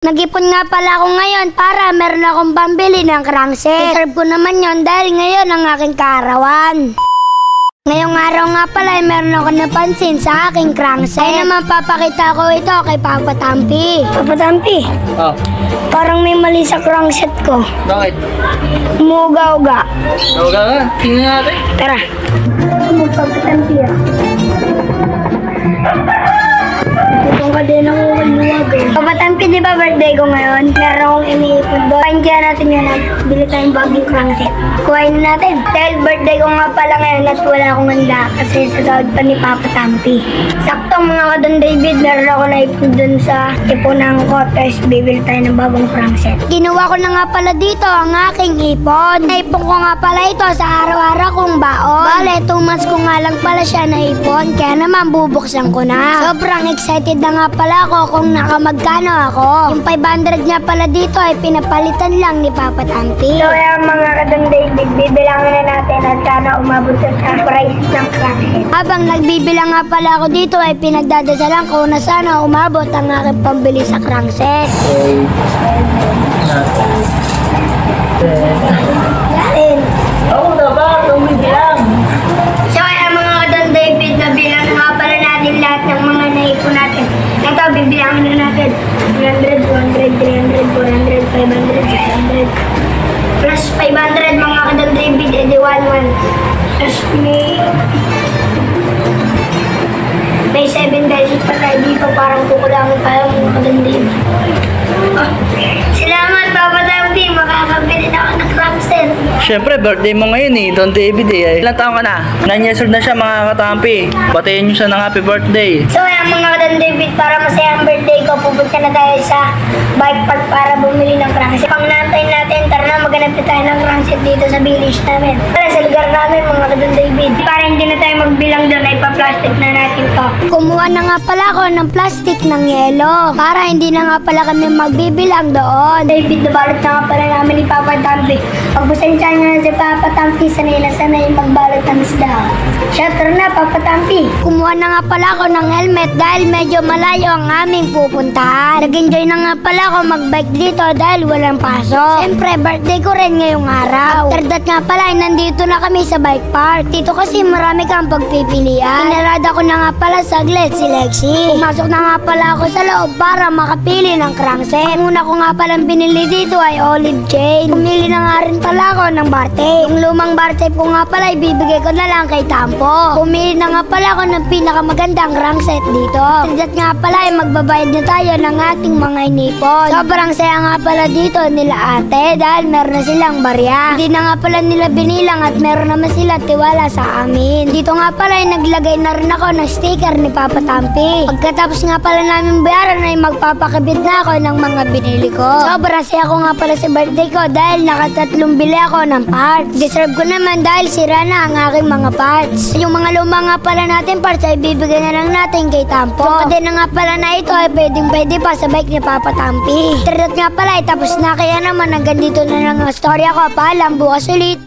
Nag-ipon nga pala ako ngayon para meron akong pambili ng crankset. Deserve ko naman yon dahil ngayon ang aking kaarawan. Ngayong araw nga pala ay meron ako napansin sa aking crankset. Ay naman papakita ko ito kay Papa Tampi. Papa Tampi, parang may mali sa crankset ko. Bakit? Umuuga-uga. Uga nga, tingnan natin. Tara. Papa Tampi Itong ka din ako kaluwag Papa Tampi, di ba birthday ko ngayon? Meron akong iniipon doon. Pahindihan natin yun at bili tayong bagong crankset. Kuhain natin. Dahil birthday ko nga pala ngayon at wala akong handa kasi sa sahod pa ni Papa Tampi. Sakto mga kadon David, meron ako naipon doon sa ipunan ko. Tapos bibili tayo ng bagong crankset. Ginawa ko na nga pala dito ang aking ipon. Naipon ko nga pala ito sa araw-araw kong baon. Bale, 2 months ko nga lang pala siya naipon. Kaya naman bubuksan ko na. Sobrang excited na nga pala ako kung nakamagkano ako. Yung 500 niya pala dito ay pinapalitan lang ni Papa Tampi. So yan mga kadon David, bibilangin na natin at sana umabot sa price ng crankset. Habang nagbibilang nga pala ako dito ay pinagdadasalan ko na sana umabot ang aking pambili sa crankset. Yan. Ako dapat, ang bibilang. So yan mga kadon David, nabilang nga pala natin lahat ng mga naipon natin. Ito, bibilangin na natin. 100, 200, 300, 400, 500, 600. Plus 500 mga kadon David, edi 1,1. Plus may 7 pesos pa tayo dito, parang kukulangin tayo mga kadon David. Salamat Papa Tampi, makakabili na ako ng crankset. Siyempre, birthday mo ngayon eh, Don David eh. Ilang taon ka na? 9 years old na siya mga katampi. Batiin nyo siya ng happy birthday. So yan mga kadon David, para masaya ang birthday ko, pupunta na tayo sa bike park para bumili ng crankset. Pangnantay natin, tara na maghanap na tayo ng crankset dito sa village namin. Para sa lugar namin mga kadon David. Para hindi na tayo magbilang doon, ay pa-plastic na natin to. Kumuha na nga pala ako ng plastic ng yelo para hindi na nga pala kami magbibilang doon. David, nabalot na nga pala namin ni Papa Tampi. Pagpasensya nga na si Papa Tampi, sanay magbalot ng isda. Siya, tara na Papa Tampi. Kumuha na nga pala ako ng helmet dahil medyo malayo ang aming pupuntahan. Nag-enjoy na nga pala ako magbike dito dahil walang pasok. Siyempre, birthday ko rin ngayong araw. After that nga pala, ay nandito na kami sa bike park. Dito kasi marami kang pagpipilian. Inarada ko na nga pala saglit si Lexi. Pumasok na nga pala ako sa loob para makapili ng crankset. Ang una ko nga palang binili dito ay olive chain. Pumili na nga rin pala ako ng bar tape. Yung lumang bar tape ko nga pala ibibigay ko na lang kay Tampo. Pumili na nga pala ako ng pinakamagandang crankset dito. At nga pala ay magbabayad na tayo ng ating mga inipon. Sobrang saya nga pala dito nila ate dahil meron na silang barya. Hindi na nga pala nila binilang at meron naman sila tiwala sa amin. Dito nga pala ay naglagay na rin ako ng sticker ni Papa Tampi. Pagkatapos nga pala namin bayaran ay magpapakabit na ako ng mga binili ko. Sobrang saya ko nga pala sa birthday ko dahil nakatatlong bili ako ng parts. Deserve ko naman dahil sira na ang aking mga parts. Yung mga luma nga pala natin parts ay bibigyan na lang natin kay Tampo. Yung kadena nga pala na ito ay pwede pa sa bike ni Papa Tampi. Tara nga pala ay tapos na, kaya naman hanggang dito na lang ang storya ko. Paalam, bukas ulit.